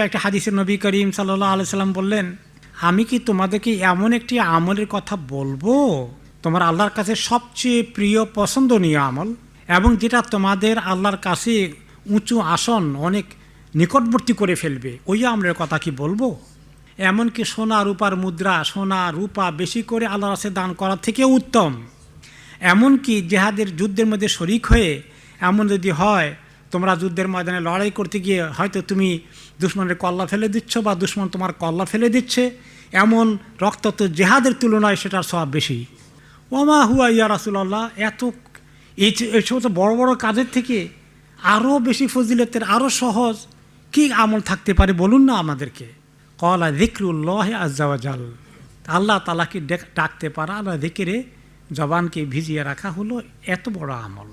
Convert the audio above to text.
একটা হাদিসে নবী করিম সাল্লাল্লাহু আলাইহি সাল্লাম বললেন, আমি কি তোমাদেরকে এমন একটি আমলের কথা বলবো তোমার আল্লাহর কাছে সবচেয়ে প্রিয় পছন্দনীয় আমল, এবং যেটা তোমাদের আল্লাহর কাছে উঁচু আসন অনেক নিকটবর্তী করে ফেলবে, ওই আমলের কথা কি বলবো? এমনকি সোনা রূপার মুদ্রা, সোনা রূপা বেশি করে আল্লাহর কাছে দান করার থেকে উত্তম। এমনকি জেহাদের যুদ্ধের মধ্যে শরিক হয়ে এমন যদি হয় তোমরা যুদ্ধের ময়দানে লড়াই করতে গিয়ে হয়তো তুমি দুশ্মনের কল্লা ফেলে দিচ্ছ বা দুশ্মন তোমার কল্লা ফেলে দিচ্ছে, এমন রক্তাক্ত জেহাদের তুলনায় সেটার সওয়াব বেশি। ওমা হুয়া ইয়া রাসূলুল্লাহ, এই সমস্ত বড় বড় কাজের থেকে আরও বেশি ফজিলতের, আরও সহজ কি আমল থাকতে পারে বলুন না আমাদেরকে। ক্বালা যিকরুল্লাহ আযজা ওয়া জাল, আল্লাহ তাআলাকে ডাকতে পারা, আল্লাহ যিকিরে জবানকে ভিজিয়ে রাখা হলো এত বড় আমল।